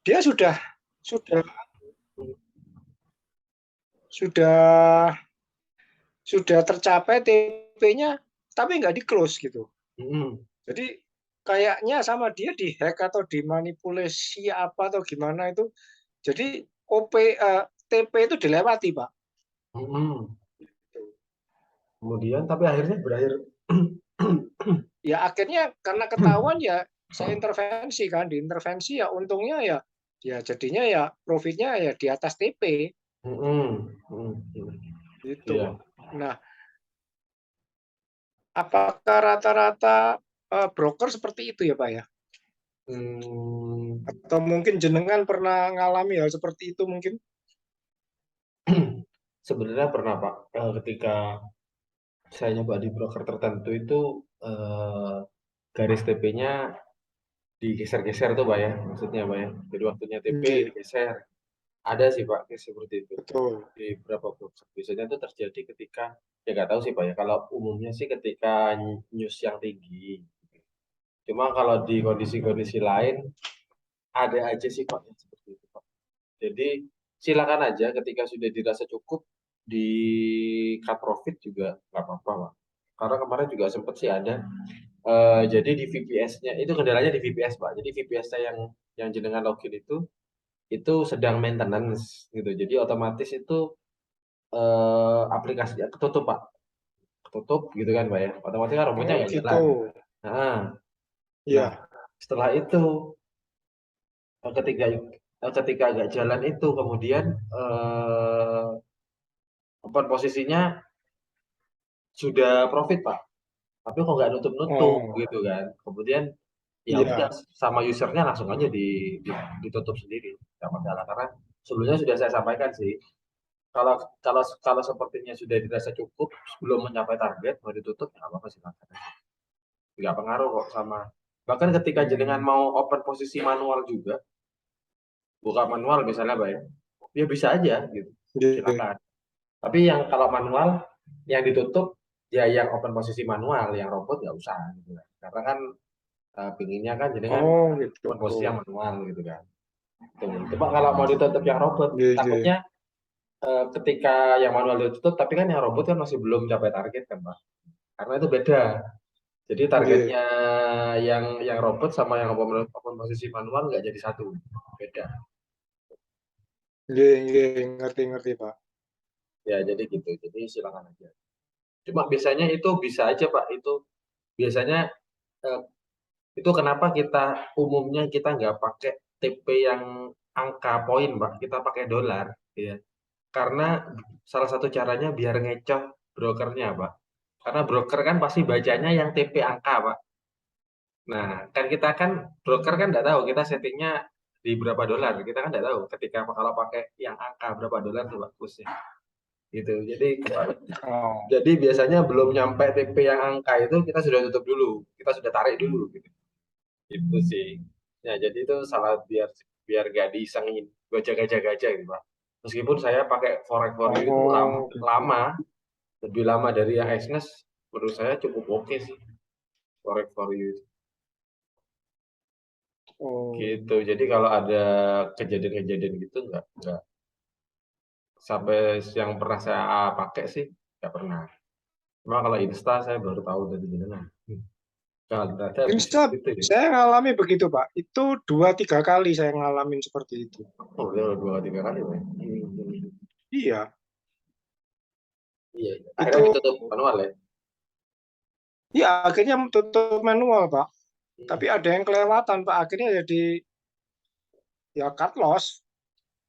dia sudah sudah sudah tercapai TP-nya tapi nggak di-close gitu. Jadi kayaknya sama dia di-hack atau dimanipulasi apa atau gimana itu. Jadi TP itu dilewati, Pak. Kemudian tapi akhirnya berakhir Ya akhirnya karena ketahuan ya saya intervensi kan, diintervensi ya untungnya ya jadinya ya profitnya ya di atas TP gitu. Iya. Nah, apakah rata-rata broker seperti itu ya, Pak ya? Atau mungkin jenengan pernah ngalami hal seperti itu mungkin? Sebenarnya pernah Pak, ketika saya nyoba di broker tertentu itu garis TP-nya digeser-geser tuh Pak ya, maksudnya Pak ya. Jadi waktunya TP Nggih, digeser. Ada sih Pak case seperti itu betul. di beberapa broker. Biasanya itu terjadi ketika ya nggak tahu sih Pak ya. Kalau umumnya sih ketika news yang tinggi. Cuma kalau di kondisi-kondisi lain ada aja sih Pak yang seperti itu Pak. Jadi silakan aja ketika sudah dirasa cukup di cut profit juga nggak apa-apa Pak. Karena kemarin juga sempat sih ada. Jadi di VPS-nya itu kendalanya di VPS Pak. Jadi VPS-nya yang jenengan login itu sedang maintenance gitu. Jadi otomatis itu aplikasinya ketutup Pak. Ketutup gitu kan Pak ya. Otomatis kan robotnya Oh nggak gitu. jalan. Nah, nah Ya. setelah itu ketika ketika agak jalan itu kemudian open posisinya sudah profit Pak, tapi kok nggak nutup-nutup Oh, gitu kan. Kemudian ya udah iya. sama usernya langsung aja ditutup sendiri, nggak masalah karena sebelumnya sudah saya sampaikan sih. Kalau kalau sepertinya sudah dirasa cukup sebelum mencapai target mau ditutup ya nggak apa-apa silakan. Nggak pengaruh kok sama. Bahkan ketika jenengan Hmm. mau open posisi manual juga, buka manual misalnya Pak ya, ya bisa aja gitu, Nggih. silakan. Tapi yang kalau manual yang ditutup ya yang open posisi manual, yang robot nggak usah gitu kan. Karena kan pinginnya kan jadi kan Oh gitu. open posisi yang manual gitu kan. Tuh. Cuma kalau mau ditutup yang robot, Nggih, nggih. takutnya ketika yang manual ditutup, tapi kan yang robot kan masih belum capai target kan Pak. Karena itu beda. Jadi Nggih. targetnya yang robot sama yang open posisi manual nggak jadi satu, beda. Nggih, nggih. Ngerti, ngerti, Pak. Ya jadi gitu. Jadi silakan aja. Cuma biasanya itu bisa aja Pak. Itu biasanya eh, itu kenapa kita umumnya kita nggak pakai TP yang angka poin, Pak. Kita pakai dolar, ya. Karena salah satu caranya biar ngecoh brokernya, Pak. Karena broker kan pasti bacanya yang TP angka, Pak. Nah, kan kita kan broker kan nggak tahu kita settingnya di berapa dolar. Kita kan nggak tahu ketika kalau pakai yang angka berapa dolar tuh bagusnya. Gitu. Oh. Jadi biasanya belum nyampe TP yang angka itu kita sudah tutup dulu, kita sudah tarik dulu gitu. Itu sih. Ya, jadi itu salah biar biar gak disengin gajah-gajah gitu, Pak. Meskipun saya pakai Forex for You itu Oh, gitu. lama, lebih lama dari yang Exness, menurut saya cukup oke sih Forex for You itu. Oh. Gitu. Jadi kalau ada kejadian-kejadian gitu nggak sampai yang pernah saya pakai sih nggak pernah. Cuma kalau Insta saya baru tahu dari jenengan. Kalau ternyata bisa Insta, gitu ya. saya ngalami begitu, Pak. Itu 2-3 kali saya ngalamin seperti itu. Oh, udah dua tiga kali, Pak. Iya, Iya. Akhirnya itu ditutup manual ya. ya akhirnya tutup manual, Pak. Hmm. Tapi ada yang kelewatan, Pak. Akhirnya jadi ya cut loss.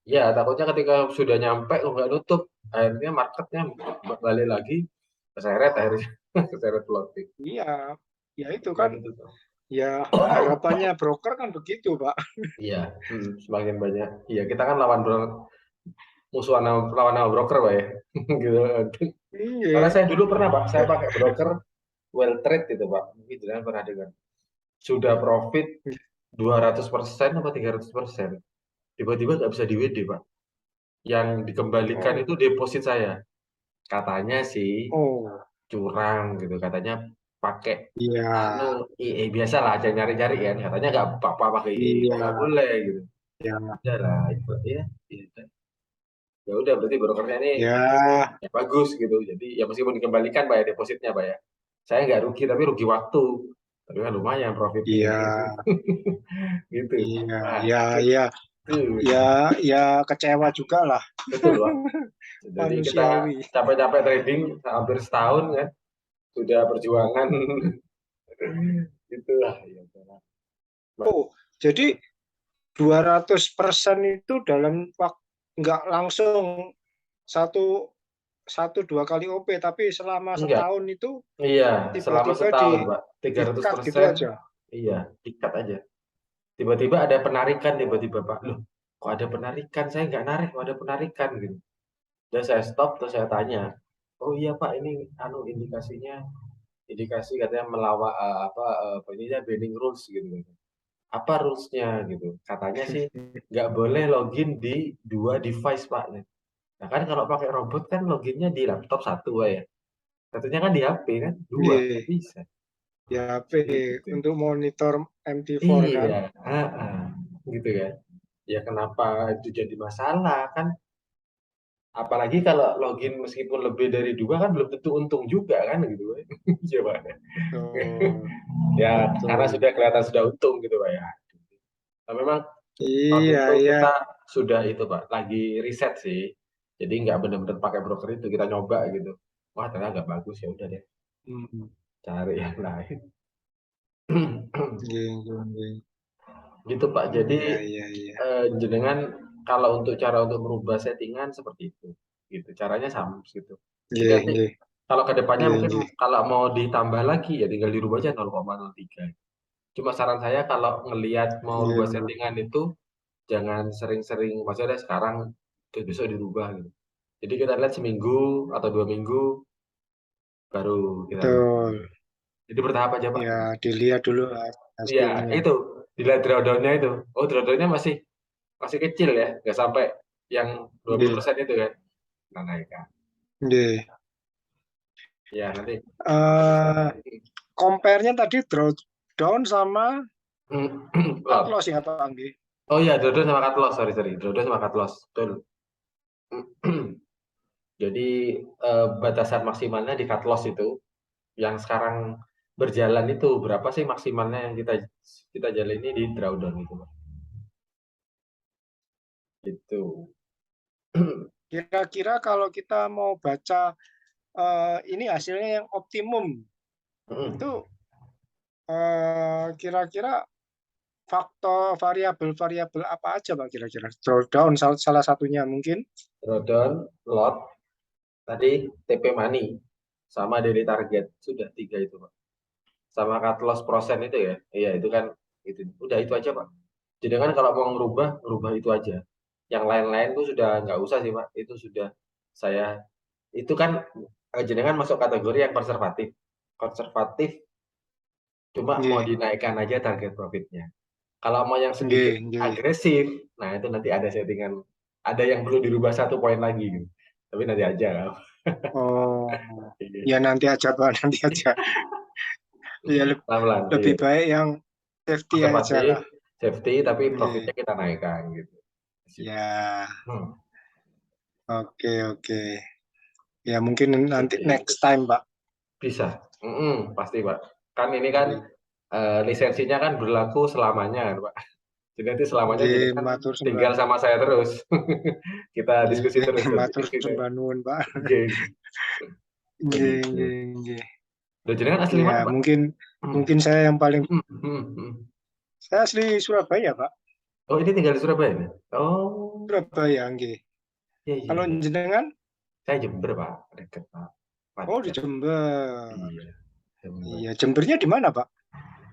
Ya, takutnya ketika sudah nyampe kok nggak nutup, akhirnya marketnya balik lagi keseret akhirnya keseret floating. Iya, ya itu Nggak kan nutup. ya harapannya broker kan begitu, Pak. Iya, semakin banyak. Iya, kita kan lawan musuh lawan nama broker, Pak ya. Gitu. Karena Iya. saya dulu pernah, Pak, saya pakai broker well trade gitu, Pak. Mungkin jangan pernah dengar. Sudah profit 200% apa 300%. Tiba-tiba nggak bisa di WD, Pak. Yang dikembalikan Oh, itu deposit saya. Katanya sih oh, curang gitu katanya pakai iya, anu IE biasa lah aja nyari-nyari kan katanya nggak apa-apa pakai IE kok nggak iya. boleh gitu Ya, Udah lah, itu ya. Ya udah berarti brokernya ini ya, ya bagus gitu. Jadi ya meskipun dikembalikan Pak ya depositnya Pak ya. Saya nggak rugi tapi rugi waktu. Tapi kan lumayan profitnya iya, gitu. Gitu. iya, Nah, ya, ya, ya, ya kecewa juga lah, betul Pak. Jadi kita manusiawi. capek-capek trading hampir setahun kan. Sudah perjuangan itulah ya. Oh, jadi 200% itu dalam waktu nggak langsung satu satu dua kali OP, tapi selama Enggak. setahun itu Iya, selama tiba-tiba setahun, Pak. di-cut gitu 300%. aja. Iya, dikat aja. Tiba-tiba ada penarikan tiba-tiba, Pak. Loh, kok ada penarikan? Saya nggak narik, kok ada penarikan gitu. Dan saya stop terus saya tanya. Oh iya, Pak, ini anu indikasinya indikasi katanya melawak ininya banning rules gitu. Apa rules-nya gitu. Katanya sih nggak boleh login di dua device, Pak. Nah, kan kalau pakai robot kan loginnya di laptop satu ya. Katanya kan di HP kan dua, nggak Iya, bisa. ya HP Gitu. untuk monitor MT4 kan. Iya, heeh, gitu kan. Ya kenapa itu jadi masalah kan? Apalagi kalau login meskipun lebih dari dua kan belum tentu untung juga kan gitu kan. Iya Pak. Betul, Ya karena betul. sudah kelihatan sudah untung gitu Pak ya. Nah, memang waktu Iya, itu iya. kita sudah itu Pak, lagi riset sih. Jadi nggak benar-benar pakai broker itu kita nyoba gitu. Wah ternyata nggak bagus ya udah deh Hmm, cari yang lain. iya, iya, iya. Gitu Pak. Jadi Iya, iya, iya. jenengan kalau untuk cara untuk merubah settingan seperti itu. Gitu. Caranya sama gitu. Jadi Iya, nanti iya, kalau ke depannya iya, mungkin iya. kalau mau ditambah lagi ya tinggal dirubah aja 0,03. Cuma saran saya kalau ngelihat mau rubah Iya, settingan itu jangan sering-sering maksudnya sekarang terus besok dirubah gitu. Jadi kita lihat seminggu atau 2 minggu baru kita rubah. betul. Jadi bertahap aja Pak. Ya, dilihat dulu Iya, hasilnya. itu dilihat drawdown-nya itu. Oh, drawdown-nya masih masih kecil ya, nggak sampai yang Iya, 20% itu kan. Nah, naik kan. iya. Ya, nanti bisa. Eh, compare-nya tadi drawdown sama cut Lot. loss ya Pak Anggi? Oh iya, drawdown sama cut loss, sorry, sorry. Drawdown sama cut loss. Betul. Jadi batasan maksimalnya di cut loss itu yang sekarang berjalan itu berapa sih maksimalnya yang kita kita jalani di drawdown itu, Pak. Itu. Kira-kira kalau kita mau baca ini hasilnya yang optimum, itu kira-kira faktor variabel-variabel apa aja Pak kira-kira? Drawdown salah satunya mungkin. Drawdown, lot, tadi TP money sama daily target sudah tiga itu, Pak. Sama cut loss persen itu ya. Iya, itu kan itu. Udah itu aja, Pak. Jadi kan kalau mau ngerubah itu aja. Yang lain-lain tuh sudah nggak usah sih, Pak. Itu sudah saya itu kan jenengan masuk kategori yang konservatif. Konservatif cuma mau Nggih, dinaikkan aja target profitnya. Kalau mau yang sedikit nggih, nggih. agresif, nah itu nanti ada settingan, ada yang perlu dirubah 1 poin lagi gitu. Tapi nanti aja lah. Oh, ya nanti aja Pak, nanti aja. Ya Pelan-pelan, lebih iya. baik yang safety aja Konservatif, lah. safety, tapi Nggih. profitnya kita naikkan gitu. Ya, Hmm. oke, oke. Ya mungkin nanti Seperti itu. next time Pak. Bisa. Pasti, Pak. Kan ini kan Nggih, lisensinya kan berlaku selamanya kan, Pak. Jadi nanti selamanya jadi nggih, kan matur sembah. tinggal sama saya terus. Kita diskusi Nggih, terus nanti. matur sembah nuwun Pak. Oke, Nggih, begitu. nggih, nggih. Loh, jenengan asli Ya, mana, Pak? mungkin Hmm. mungkin saya yang paling Hmm. Hmm. Hmm. saya asli Surabaya, Pak. Oh, ini tinggal di Surabaya nih? Oh, Surabaya, nggih. iya, iya, Kalau iya. jenengan, Saya Jember, Pak. Dekat, Pak. 4 oh di jam. Jember. Iya, Jember. Iya, Jembernya di mana, Pak?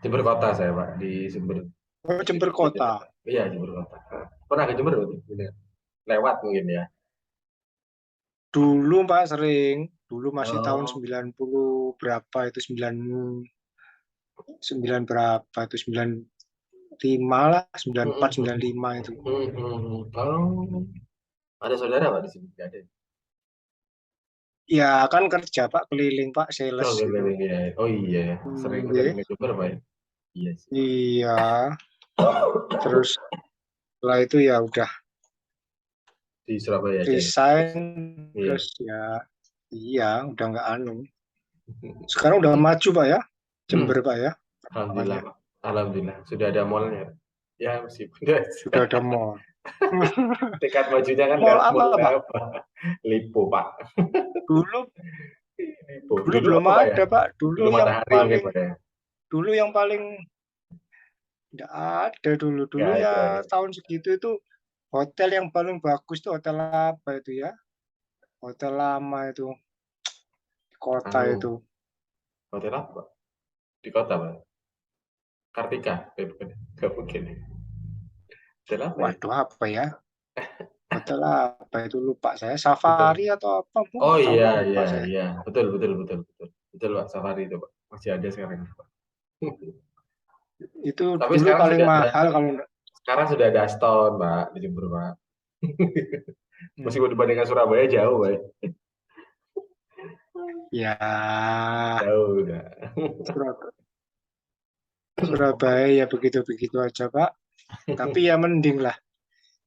Jember kota saya, Pak. Di Jember. Oh, Di Jember di Kota. Jember. Iya, Jember kota. Pernah ke Jember berarti? Bener. Lewat mungkin ya. Dulu, Pak, sering. Dulu masih tahun Oh. 90 berapa itu 9 berapa itu 95 lah, Hmm. 94 95 itu. Oh, ada saudara Pak di sini? Nggak ada. Ya, kan kerja, Pak, keliling, Pak, sales Oh, gitu. keliling ya. Oh iya, ya. Sering Nggih. ke Jember Pak ya? Iya sih. Iya, terus Setelah itu ya udah di Surabaya aja ya. resign, Iya. terus ya iya udah nggak anu. Sekarang udah maju Pak ya, Jember Pak ya, Alhamdulillah, perkembangannya. Pak. Alhamdulillah sudah ada mallnya. Ya meskipun Sudah ada mall. tingkat majunya kan Mall nggak apa mall Pak? apa. Lipo, Pak. Dulu Lipo. dulu Dulu belum apa, Pak, ya? ada Pak. Dulu Matahari mungkin, Pak, ya? Dulu yang paling nggak ada dulu. Nggak Dulu ada, ya ya. tahun segitu itu hotel yang paling bagus tuh hotel apa itu ya? Hotel lama itu di kota Anu, itu. hotel apa, Pak? Di kota, Pak? Kartika? Bukan. Nggak mungkin. Hotel apa ya? Waduh apa ya? Hotel apa itu lupa saya. Betul. Safari atau apa? Bu Oh nggak tahu iya, lupa iya, saya. iya. Betul, betul, betul, betul. Betul, Pak. Safari itu, Pak. Masih ada sekarang, Pak. Itu Tapi dulu sekarang paling sudah ada, mahal kalau sekarang sudah ada Aston, Pak, di Jember, Pak. Meskipun hmm, dibandingkan Surabaya jauh, Pak. ya Jauh udah. Surab- Surabaya ya begitu-begitu aja Pak. Tapi ya mending lah.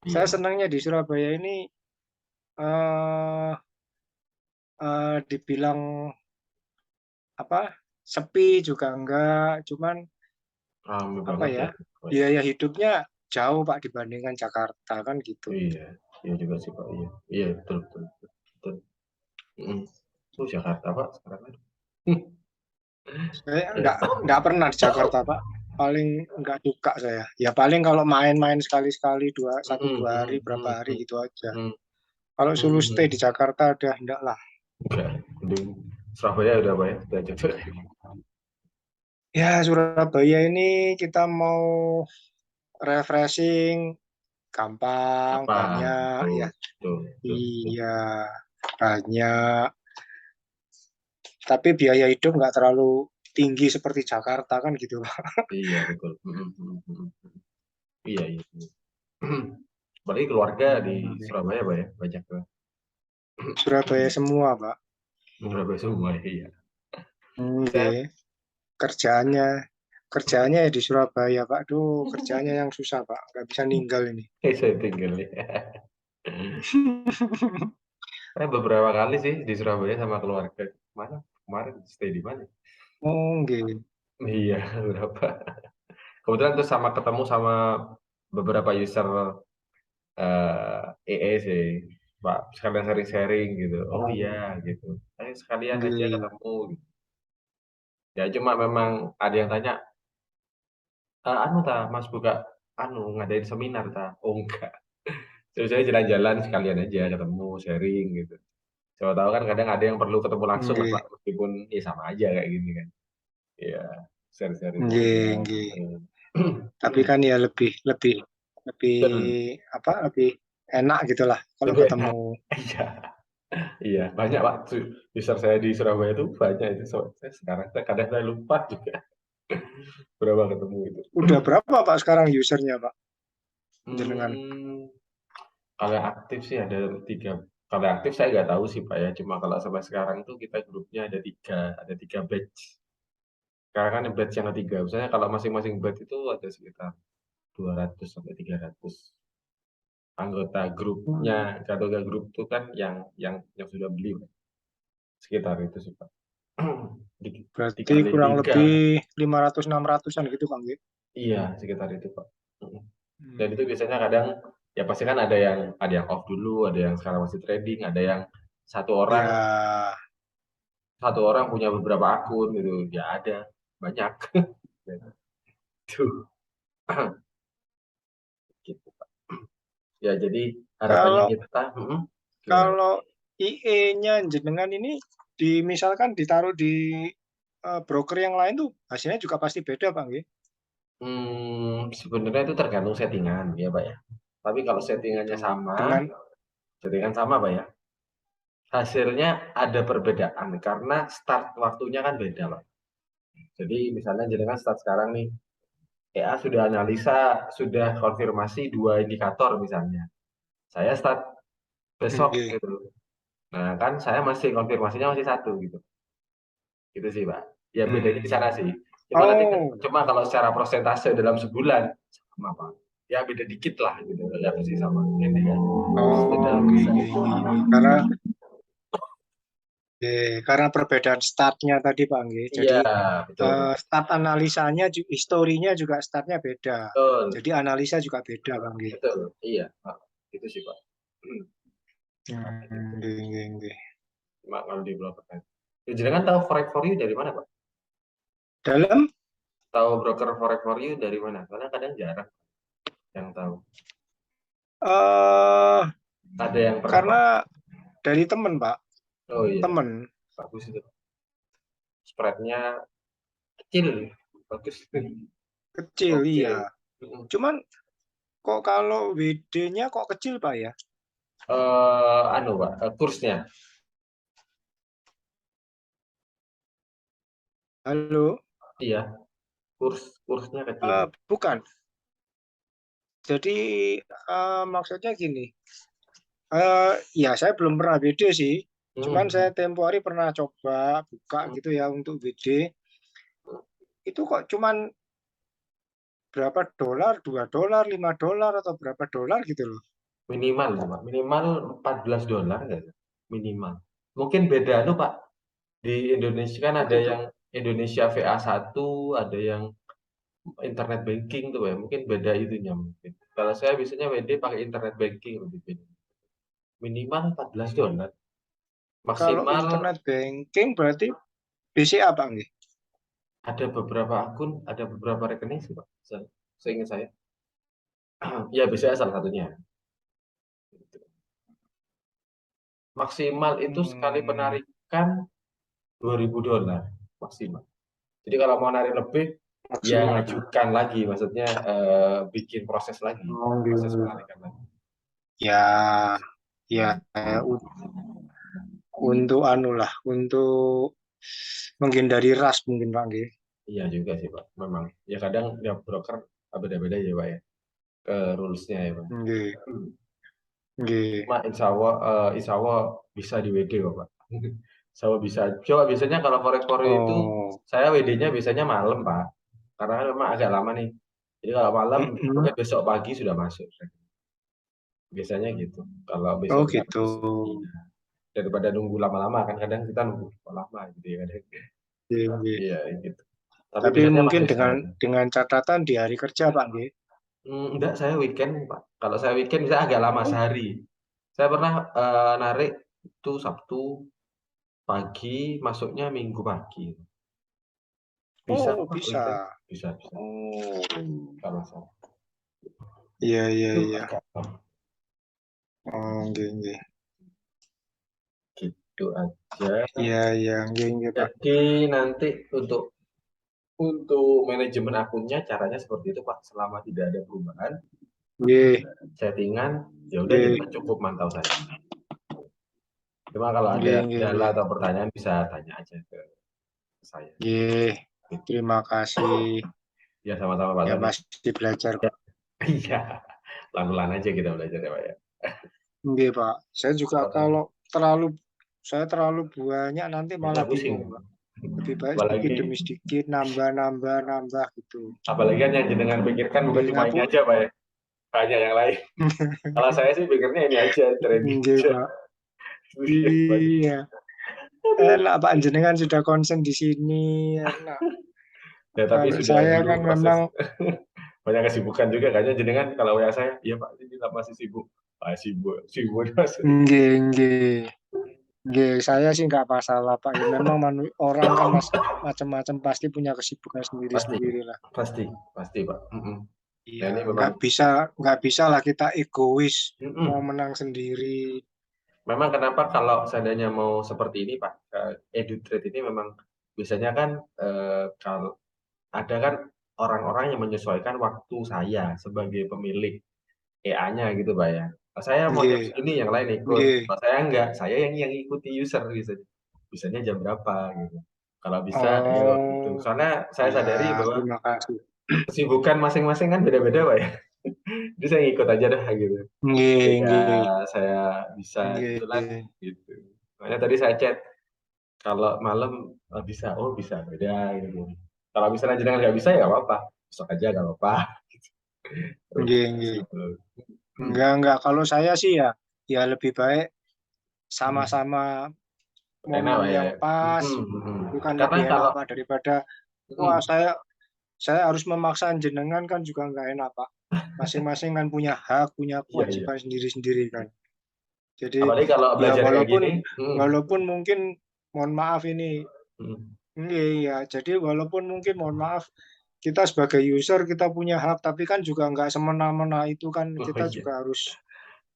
Saya Iya. senangnya di Surabaya ini eh dibilang apa sepi juga enggak, cuman Rame apa banget ya ya, Pak. biaya hidupnya jauh Pak dibandingkan Jakarta kan gitu. Iya, iya juga sih, Pak. Iya, iya, betul, betul, betul. Betul. Mm. Oh, Jakarta, Pak, sekarang kan. Saya enggak pernah di Jakarta Pak. Paling enggak suka saya. Ya paling kalau main-main sekali-sekali satu Mm, dua hari mm, berapa mm, hari mm, gitu aja. mm, Kalau mm, suruh stay di mm. Jakarta udah enggak lah. Enggak, mending Surabaya udah, Pak, ya. Udah coba. Ya Surabaya ini kita mau refreshing gampang Apa? banyak Betul, ya. betul, betul, betul. Iya banyak. Tapi biaya hidup nggak terlalu tinggi seperti Jakarta kan gitu. Iya, betul. Mm, mm, mm, mm. Iya, iya. Iya. Apalagi keluarga di Hmm, Surabaya, Pak, ya. Banyak, Pak. Surabaya semua, Pak. Surabaya semua, iya. Saya, Oke. Kerjaannya kerjaannya ya di Surabaya, Pak. Duh, kerjaannya yang susah, Pak. Nggak bisa ninggal ini. saya tinggal ya. Saya beberapa kali sih di Surabaya sama keluarga. Mana kemarin stay di mana? Oh, nggih. Iya, berapa. Kebetulan tuh sama ketemu sama beberapa user EE sih, Pak. Sekalian sharing-sharing gitu. Oh iya, Oh, gitu. Sekalian aja nggih. ketemu. Gitu. Ya cuma memang ada yang tanya, anu ta, Mas buka anu ngadain seminar ta? Oh enggak. Terus saya jalan-jalan sekalian aja ketemu, sharing gitu. Siapa tahu kan kadang ada yang perlu ketemu langsung lah Nggih. Pak, meskipun ya sama aja kayak gini kan. Iya, share-sharing aja. Nggih, nggih. Hmm. Tapi kan ya lebih lebih lebih Betul, apa? Lebih enak gitulah kalau lebih ketemu. enak. Iya, iya banyak Pak. User saya di Surabaya itu banyak itu. Saya sekarang kadang saya lupa juga berapa ketemu itu. Udah berapa, Pak, sekarang usernya, Pak? Jenengan. Hmm, kalau yang aktif sih ada tiga. Kalau yang aktif saya nggak tahu sih Pak ya. Cuma kalau sampai sekarang tuh kita grupnya ada tiga batch. Sekarang kan batch yang ketiga. Misalnya kalau masing-masing batch itu ada sekitar 200 sampai 300 anggota grupnya. Hmm. Anggota grup itu kan yang sudah beli Pak. Sekitar itu sih Pak. Berarti Dikali kurang tiga, lebih 500 600-an gitu, Kang, nggih? iya sekitar itu Pak. Dan itu Hmm. biasanya kadang ya pasti kan ada yang off dulu, ada yang sekarang masih trading, ada yang satu orang Ya, satu orang punya beberapa akun gitu, ya ada banyak. Tuh, gitu. Ya jadi harapannya kalau kita, gimana? kalau IE-nya jenengan ini misalkan ditaruh di broker yang lain tuh hasilnya juga pasti beda, Pak, nggih? Sebenarnya itu tergantung settingan ya Pak ya. Tapi kalau Gitu. sama, Dengan settingan sama Pak ya, hasilnya ada perbedaan karena start waktunya kan beda Pak. Jadi misalnya jenengan start sekarang nih, EA sudah analisa, sudah konfirmasi dua indikator misalnya. Saya start besok nggih. gitu. Nah kan saya masih konfirmasinya masih satu gitu. Gitu sih Pak. Ya bedanya di sana Hmm. sih. Cuma nanti Oh, cuma kalau secara prosentase dalam sebulan sama Pak. ya beda dikit lah gitu, nggak pasti sama ini kan. Beda Oh, bisa. Karena perbedaan startnya tadi Pak Nggih. Iya, Jadi betul, Pak. start analisanya, historinya juga startnya beda. Betul, Jadi analisa juga beda Pak Nggih. betul. Iya, Pak. Itu sih, Pak. Gitu. Nggih, nggih, nggih. Cuma kalau developer kan. Ya, jenengan tahu Forex for You dari mana, Pak? Dalam Tahu broker Forex for You dari mana? Karena kadang jarang yang tahu. eh Ada yang pernah, Pak? karena dari teman Pak, Oh iya, teman bagus itu. Spreadnya kecil, bagus. kecil Oke. iya. Cuman kok kalau WD-nya kok kecil Pak ya? Anu, Pak, kursnya. Halo? Iya, kursnya kecil. Bukan. Jadi maksudnya gini. Ya saya belum pernah WD sih. Cuman saya Hmm. tempo hari pernah coba buka gitu ya untuk WD. Itu kok cuman berapa dolar, 2 dolar, 5 dolar atau berapa dolar gitu loh. Minimal, Pak. Minimal $14 nggak sih? Minimal. Mungkin beda, anu, Pak. Di Indonesia kan Oh ada gitu. yang Indonesia VA1, ada yang internet banking tuh ya. Mungkin beda itunya mungkin. Kalau saya biasanya WD pakai internet banking lebih beda. Minimal $14. Kalau Maksimal internet banking berarti BCA Pak nggih? ada beberapa akun, ada beberapa rekening sih, Pak. Seingat saya. Ya, bisa salah satunya. Maksimal itu sekali Hmm, penarikan $2.000 maksimal. Jadi kalau mau narik lebih, ya maksimal. ngajukan lagi, maksudnya bikin proses lagi, Oh, proses gitu. penarikan lagi. Ya, ya, untuk anu lah, untuk menghindari ras mungkin Pak nggih. Iya juga sih, Pak. Memang. Ya kadang ya broker beda-beda ya, Pak ya. Rules-nya ya, Pak. Nggih, nggih. Cuma insya Allah bisa di WD kok, Pak. Insya Allah bisa. Coba biasanya kalau forex itu Oh, saya WD-nya biasanya malam, Pak. Karena kan memang agak lama nih. Jadi kalau malam mm-mm. mungkin besok pagi sudah masuk. Biasanya gitu. Kalau Oh besok gitu. habis, iya. Daripada nunggu lama-lama kan kadang kita nunggu lama gitu ya kadang. Nggih, nggih. Iya gitu. Tapi Tapi biasanya mungkin masih setengah. dengan catatan di hari kerja Pak nggih. Enggak, saya weekend, Pak. Kalau saya weekend bisa agak lama Oh, sehari. Saya pernah narik itu Sabtu pagi, masuknya Minggu pagi. Bisa oh kok, Pak, bisa. weekend. Bisa, bisa. Oh, Nggak masalah. iya, iya, Itu iya. agak Oh, nggih, nggih. gitu aja. Iya, iya, nggih, nggih Pak. Jadi nanti untuk manajemen akunnya caranya seperti itu, Pak. Selama tidak ada perubahan, Nggih, settingan, ya udah nggih, jenengan cukup mantau saja. Cuma kalau ada nggih, nggih, kendala nggih. atau pertanyaan bisa tanya aja ke saya. Nggih. Gitu. Terima kasih. Ya sama-sama Pak Ya Tony. masih belajar Ya, kok. iya, pelan-pelan aja kita belajar ya Pak ya. Nggih Pak. Saya juga Oh, kalau terlalu saya terlalu banyak nanti malah nggak pusing. bingung Pak. Lebih baik sedikit Apalagi demi sedikit, nambah, nambah, nambah gitu. apalagi kan yang jenengan pikirkan bukan Nggih, cuma ini ngapu. aja Pak ya. Banyak yang lain. Kalau saya sih pikirnya ini aja, trading Nggih aja. Pak. Iya. Enak Pak, jenengan sudah konsen di sini. Enak. Ya tapi Kalau sudah saya dulu kan memang, proses banyak kesibukan juga kayaknya jenengan kalau WA saya, iya Pak, ini masih sibuk. Ah, sibuk, sibuk Mas. nggih, nggih. Nggih, saya sih nggak masalah Pak. Ya, memang orang kan macam-macam pasti punya kesibukan Pasti, sendiri-sendiri lah. pasti, pasti Pak. Nah Iya, ini memang, nggak bisa lah kita egois mau mm-mm. menang sendiri. Memang kenapa kalau seandainya mau seperti ini Pak, EduTrade ini memang biasanya kan kalau ada kan orang-orang yang menyesuaikan waktu saya sebagai pemilik EA-nya gitu Pak ya. Nah, saya mau jam Nggih, segini yang lain ikut. nggih. Kalau saya enggak, saya yang ikuti user gitu. Bisanya jam berapa gitu. Kalau bisa, ayo gitu. Oh, Soalnya saya ya, sadari bahwa terima kasih. kesibukan masing-masing kan beda-beda Pak ya. Jadi saya ngikut aja dah gitu. Nggih, Ketika nggih, saya bisa kebetulan nggih. gitu. Makanya tadi saya chat kalau malam bisa, oh bisa beda gitu. Kalau misalnya jenengan nggak bisa ya nggak apa-apa, besok aja nggak apa-apa. Nggih, nggih. Enggak. Kalau saya sih ya lebih baik sama-sama Enak momen Pak ya. yang pas, itu kan Karena lebih enak kalau Pak daripada wah mm, saya harus memaksa jenengan kan juga nggak enak Pak. Masing-masing kan punya hak, punya iya iya. kewajiban sendiri-sendiri kan. Jadi Apalagi kalau ya belajar kayak walaupun gini, walaupun mungkin mohon maaf ini mm, iya, jadi walaupun mungkin mohon maaf kita sebagai user kita punya hak, tapi kan juga nggak semena-mena itu kan oh kita iya, juga harus iya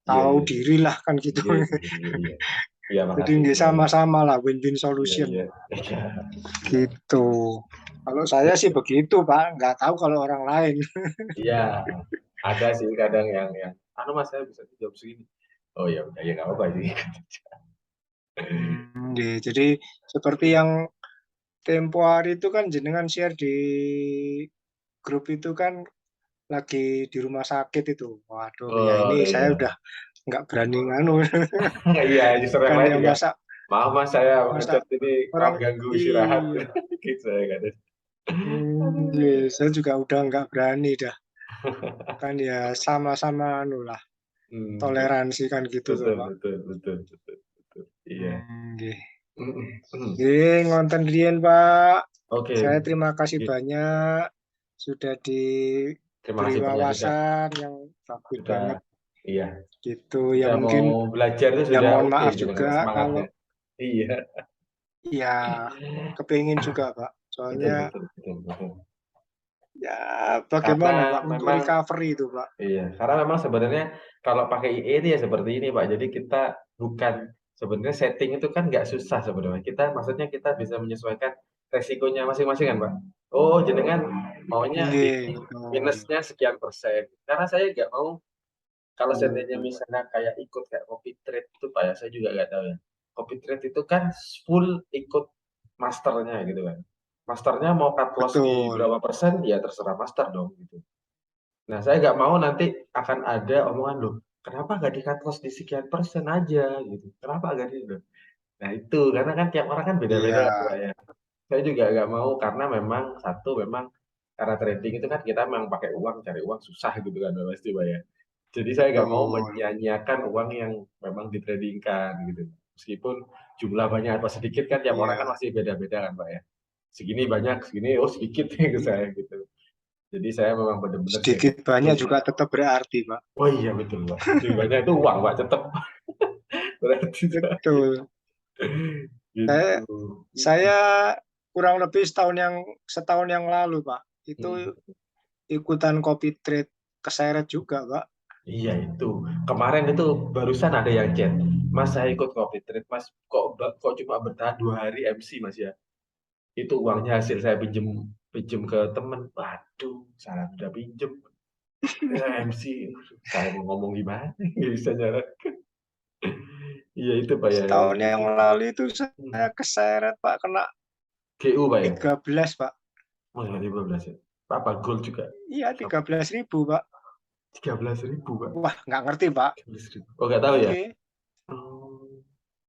tahu iya, diri lah kan gitu. iya iya iya iya. Iya Jadi makasih. nggak Iya iya sama-sama lah win-win iya solution iya. gitu. Kalau saya sih begitu Pak, nggak tahu kalau orang lain. Iya, ada sih kadang yang anu Mas saya bisa jawab segini. Oh ya udah ya nggak apa-apa sih. Nggih. Jadi seperti yang tempo hari itu kan jenengan share di grup itu kan lagi di rumah sakit itu. Waduh, ya Oh ini saya iya. udah nggak berani nganu Iya, user yang kan lain ya juga. masa Maaf Mas saya masa ngechat ini maaf orang ganggu istirahat. iya. Gitu saya kata. Iya, Aduh. saya juga udah nggak berani dah. Kan ya sama-sama anu lah, Iya. toleransi kan gitu tuh, Betul Pak. betul betul betul betul. Iya. Nggih. Mm, mm. Nggih, ngonten riyen, Pak. Oke. Saya terima kasih Iya. banyak sudah Terima diberi kasih banyak juga wawasan yang bagus sudah banget iya, gitu. Ya sudah mau mungkin belajar itu ya sudah mohon oke maaf gitu kan juga semangatnya. kalau Iya. ya kepingin juga, Pak. Betul Soalnya betul betul betul. ya Karena bagaimana, Pak, untuk memang recovery itu, Pak. iya, karena memang sebenarnya kalau pakai IE itu ya seperti ini Pak. Jadi kita bukan sebenarnya setting itu kan nggak susah sebenarnya. Kita maksudnya kita bisa menyesuaikan resikonya masing-masing kan Pak. Oh jenengan maunya di Nggih, betul. minusnya sekian persen. Karena saya nggak mau kalau seandainya misalnya kayak ikut kayak copy trade itu Pak ya, saya juga nggak tahu ya. Copy trade itu kan full ikut masternya gitu kan. Masternya mau cut loss di Betul. berapa persen ya terserah master dong gitu. Nah, saya nggak mau nanti akan ada omongan loh, kenapa nggak di-cut loss di sekian persen aja gitu, kenapa nggak di gitu. Nah itu, karena kan tiap orang kan beda-beda Iya, Pak ya. Saya juga nggak mau karena memang satu memang karena trading itu kan kita memang pakai uang, cari uang susah gitu kan Pak, pasti Pak ya. Jadi saya nggak mau betul. menyia-nyiakan uang yang memang ditradingkan gitu. Meskipun jumlah banyak atau sedikit kan tiap orang kan Iya. masih beda-beda kan Pak ya. Segini banyak, segini oh sedikit ke saya gitu. Jadi saya memang benar-benar jaga Sedikit banyak betul. juga tetap berarti, Pak. Oh iya betul Pak. Lebih banyak itu uang Pak, tetap berarti Pak. Betul. Saya Gitu. saya kurang lebih setahun yang lalu, Pak. Itu Hmm. ikutan copy trade keseret juga, Pak. Iya itu. Kemarin itu barusan ada yang chat. Mas saya ikut copy trade, Mas kok cuma bertahan 2 hari MC Mas ya. Itu uangnya hasil saya pinjem pinjem ke temen. Waduh, saya udah pinjem. Ya, MC, saya mau ngomong gimana? Nggak bisa nyarat. Iya itu Pak ya yang Setahun yang lalu itu saya hmm. keseret, Pak, kena GU Pak ya. 13, Pak. Oh ya 15 ya. Apa gold juga? Iya, 13.000, Pak. 13.000 Pak. Wah, nggak ngerti, Pak. 13.000. Oh nggak tahu ya? Oke, Oh,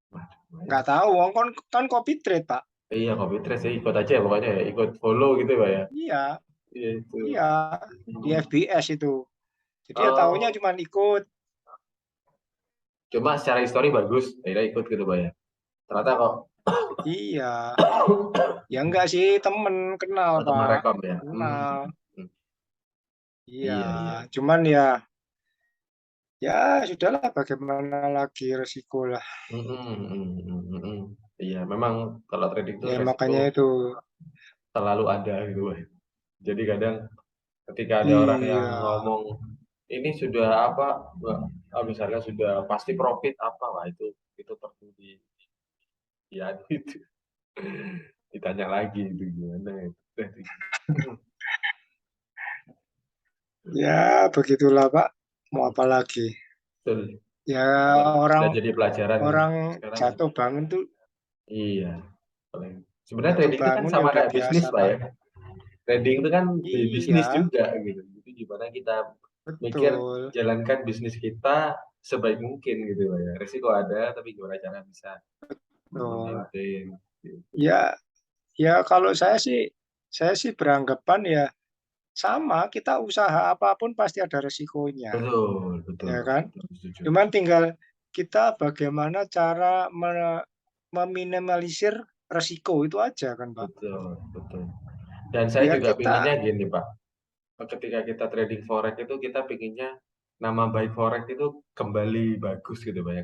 waduh, lumayan. nggak tahu. Wong kan copy trade, Pak. Iya kopi tres ya ikut aja ya pokoknya ya ikut follow gitu Pak ya. Iya, Iya itu. iya. Di Hmm. FBS itu. Jadi ya tahunya Oh, cuma ikut. cuma secara histori bagus, akhirnya ikut gitu Pak ya. Ternyata kok Iya. Ya enggak sih, temen kenal, teman Pak. rekom ya. Hmm. Kenal. Iya, Iya iya. cuman ya sudahlah bagaimana lagi resiko lah. Iya, memang kalau trading itu Ya resiko makanya itu. selalu ada gitu Pak. Jadi kadang ketika ada orang yang Iya, ngomong ini sudah apa, misalnya sudah pasti profit apa, wah itu perlu ya itu ditanya lagi itu gimana itu. ya begitulah Pak. Mau Hmm, apa lagi? betul. Ya Kalau orang sudah jadi pelajaran orang sekarang jatuh bangun tuh iya. Sebenarnya jatuh trading itu kan bangun ya sama udah kayak biasa bisnis Pak Pak. ya. Trading itu kan bisnis Iya, juga gitu. Jadi gimana kita mikir betul. jalankan bisnis kita sebaik mungkin gitu Pak ya. Risiko ada tapi gimana cara bisa Betul. maintain gitu. Ya, ya kalau saya sih beranggapan ya sama, kita usaha apapun pasti ada resikonya, Betul, betul, ya Pak, kan? betul, setuju. Cuman tinggal kita bagaimana cara meminimalisir resiko itu aja kan, Pak. Betul, betul. Dan saya Biar juga kita pinginnya gini, Pak. Ketika kita trading forex itu kita pinginnya nama baik forex itu kembali bagus gitu, Pak ya.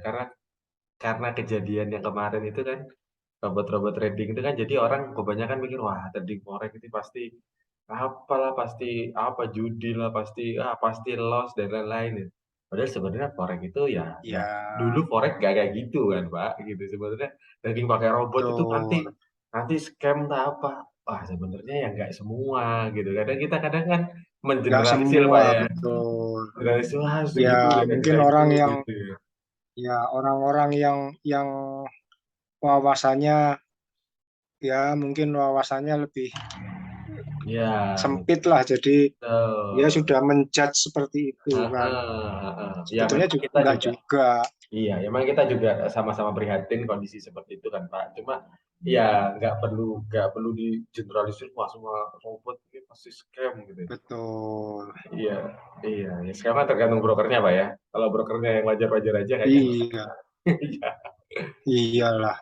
Karena kejadian yang kemarin itu kan robot-robot trading itu kan jadi orang kebanyakan mikir wah trading forex itu pasti apalah pasti apa judi lah pasti loss dan lain-lain ya. Padahal sebenarnya forex itu ya nggak dulu ya forex nggak kayak gitu kan Pak gitu sebenarnya trading pakai robot itu nanti betul, nanti scam tak apa wah sebenarnya ya nggak semua gitu kadang kita kadang kan nggak mengeneralisir Pak semua ya betul. generalisir wah Ya segitu mungkin gara-gara itu orang yang gitu ya orang-orang yang wawasannya ya mungkin wawasannya lebih ya sempit lah. Jadi dia betul. sudah menjudge seperti itu kan. Heeh, heeh. Ya Sebetulnya memang kita enggak juga juga. iya, memang kita juga sama-sama prihatin kondisi seperti itu kan Pak. Cuma ya nggak perlu digeneralisir wah semua robot ini pasti scam gitu. Betul. Iya, iya. Ya sekarang tergantung brokernya Pak ya. Kalau brokernya yang wajar-wajar aja kayaknya nggak Iya, masalah. Iya, iyalah.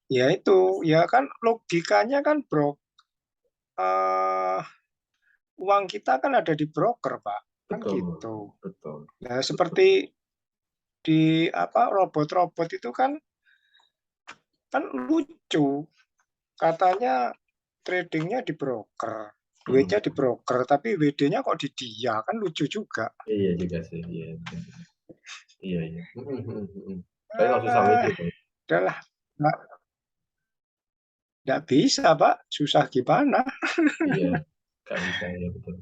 Ya itu, ya kan logikanya kan bro, eh, uang kita kan ada di broker, Pak. Kan betul, gitu. betul, Nah, betul. seperti di apa robot-robot itu kan lucu. Katanya tradingnya di broker, duitnya di Hmm. broker, tapi WD-nya kok di dia, kan lucu juga. Iya juga sih, iya, iya, iya. Iya. Tapi nggak usah WD Ah, Pak. udahlah, nggak, nggak bisa, Pak. Susah gimana? Iya, nggak bisa ya betul.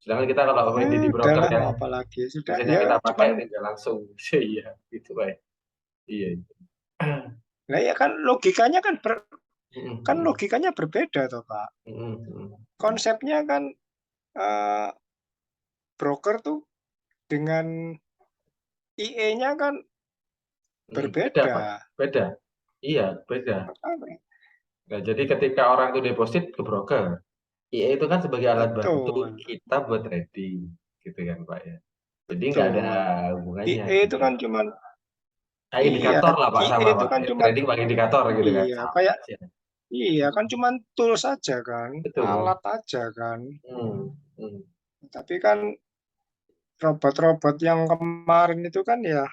Sedangkan kita kalau WD di broker Udahlah, yang mau apa lagi? Sudah, biasanya ya kita pakai cuman, tinggal langsung iya gitu Pak ya. Iya. nah ya kan logikanya Mhm, kan mhm, logikanya berbeda toh, Pak. mhm, mhm, mhm. Konsepnya kan eh, broker tuh dengan IE-nya kan Beda Pak, berbeda. beda. Iya beda. Makanya, Nah jadi ketika orang itu deposit ke broker, IE itu kan sebagai alat bantu betul, kita buat trading, gitu kan Pak ya. Jadi nggak ada betul. hubungannya IE itu gitu. kan cuman Kayak iya, indikator lah Pak IE sama itu Pak. kan cuman Trading pakai indikator gitu kan. iya, Sama kayak aja. iya kan cuman tools saja kan, Betul. alat aja kan. Hmm. Tapi kan robot-robot yang kemarin itu kan ya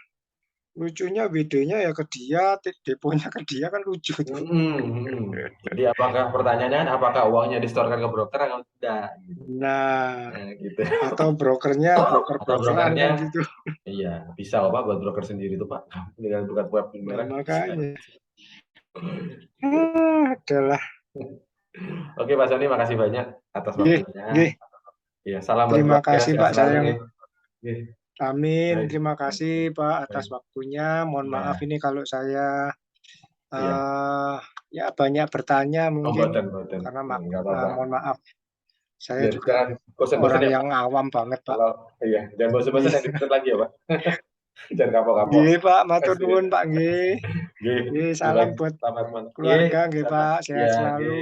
lucunya WD-nya ya ke dia, deponya ke dia kan lucu tuh. Jadi apakah pertanyaannya kan apakah uangnya disetorkan ke broker atau tidak gitu. Nah, Nah, gitu. atau brokernya Atau broker-brokeran brokernya kan gitu. iya, bisa kok Pak buat broker sendiri tuh Pak. Dengan buka web Nah, beneran bisa. makanya. Adalah. Oke Pak Sony, makasih banyak atas Nggih, waktunya. nggih. Iya, salam buat Terima keluarga, kasih sehat Pak selalu Sayang. nih. Oke, Amin. baik, Terima baik, kasih Pak atas baik. waktunya. Mohon maaf Iya, ini kalau saya iya. eh ya banyak bertanya Oh, mungkin boten, boten. karena Nggak apa-apa. mohon maaf. Saya Iya, juga jangan bosan-bosan orang ya yang Pak. awam banget, Pak. Kalau iya, jangan bosan-bosan Nggih. yang dituntut lagi ya Pak. Jangan kapok-kapok. Nggih, Pak. Matur Kasih ya. nuwun, Pak, nggih. Nggih, Nggih, baik, salam buat selamat malam. Nggih, keluarga, nggih, sama. Pak. Iya, Sehat nggih. selalu.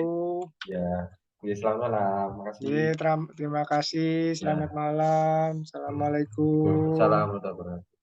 Ya, nggih, selamat malam. Makasih. Nggih, terima kasih. Selamat Ya. malam. Assalamualaikum. Salam warahmatullahi wabarakatuh.